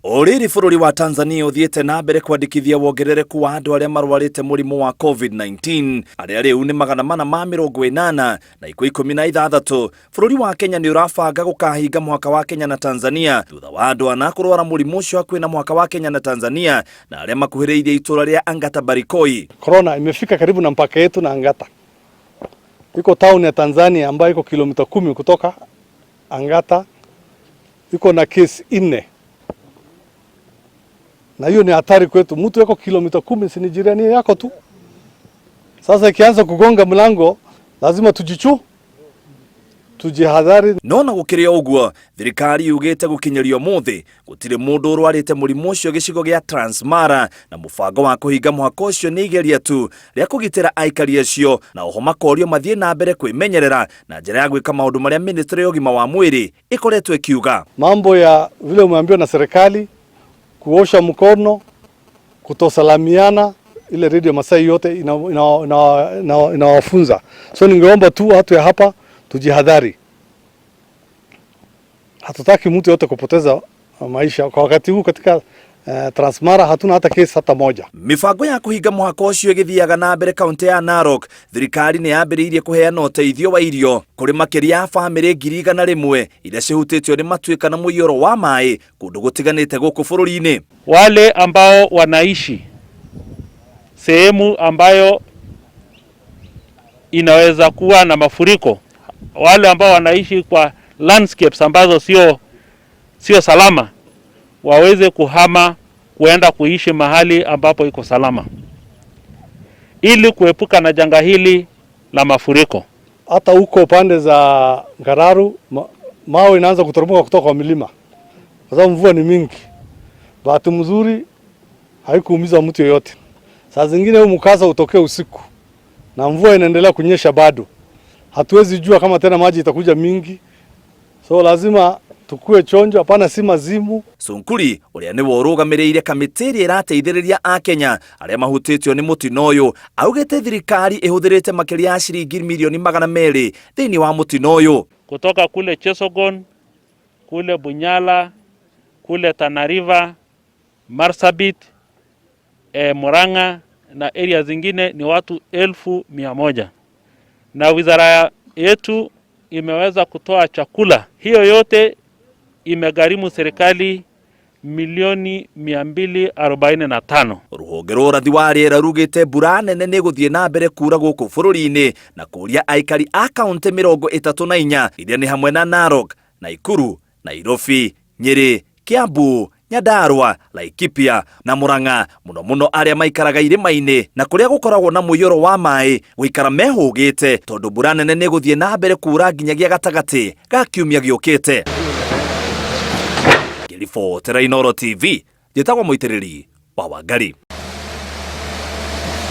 Oriri bururi wa Tanzania uthiete na mbere kwandikithia wongerereku wa andu aria marwarite murimu wa COVID-19 aria riu ni 480 na 16. Bururi wa Kenya ni urabanga gukahinga muhaka wa Kenya na Tanzania thutha wa andu ana kurwara murimu ucio hakuhi na muhaka wa Kenya na Tanzania na aria makuhiriirie itura ria Angata Barikoi. Corona imefika karibu na mpaka yetu na Angata. Iko town ya Tanzania ambayo iko kilomita 10 kutoka Angata. Iko na kesi 4. Na hiyo ni hatari kwetu. Mtu yako kilomita 10 si ni jirani yako tu. Sasa ikianza kugonga mlango lazima tujihadhari. Nona gukiria uguo thirikari yugite gukinyerio muthi gutire mundu urwarite murimu ucio gicigo gia Transmara na mubango wa kuhinga muhaka ucio ni igeria tu ria kugitira aikari acio na oho makorio mathie na mbere kwimenyerera na njira ya gwika maundu maria ministry ya ugima wa mwiri ikoretwe ikiuga. Mambo ya vile umeambiwa na serikali, kuosha mkono, kutosalamiana, ile radio Masai yote inawafunza. So ningeomba tu watu ya hapa tujihadhari. Hatutaki mtu yote kupoteza maisha. Kwa wakati huu katika Transmara hatuna hata kesi hata moja. Mibango ya kuhinga muhaka ucio igithiaga na mbere kaunti ya Narok, thirikari ni yambiriirie kuheana uteithio wa irio kuri makiria ya family 100,000 iria cihutitio ni matuika na muiyoro wa mai kundu gutiganite guku bururi-ini. Wale ambao wanaishi sehemu ambayo inaweza kuwa na mafuriko, wale ambao wanaishi kwa landscapes ambazo sio salama, waweze kuhama kuenda kuishi mahali ambapo iko salama ili kuepuka na janga hili la mafuriko. Hata huko pande za Ngararu mawe inaanza kutoromoka kutoka kwa milima kwa sababu mvua ni mingi. Bahati mzuri haikuumiza mtu yoyote. Saa zingine huu mkasa utokea usiku na mvua inaendelea kunyesha bado. Hatuwezi jua kama tena maji itakuja mingi. So lazima tukue chonjo, hapana si mazimu. Sunkuri uria ni worugamiriire kamiti iria irateithiriria a Kenya aria mahutitio ni mutino uyu augite thirikari ihuthirite makiria ya shilingi milioni 200 thiini wa mutino uyu. Kutoka kule Chesogon, kule Bunyala, kule Tana River, Marsabit, Murang'a na area zingine ni watu 1,100. Na wizara yetu imeweza kutoa chakula. Hiyo yote imegharimu serikali milioni 245. Ruhonge rwa urathi wa riera rugite mbura nene ni guthie na mbere kura guku bururi-ini na kuria aikari a kaunti 34 iria ni hamwe na Narok, Nakuru, Nairobi, Nyeri, Kiambu, Nyandarua, Laikipia na Murang'a, muno aria maikaraga irima-ini na kuria gukoragwo na muiyoro wa mai guikara mehugite tondu mbura nene ni guthie na mbere kura nginyagia gatagati ga kiumia giukite. Gilifo Terainoro TV, njitagwo muitiriri wa Wangari.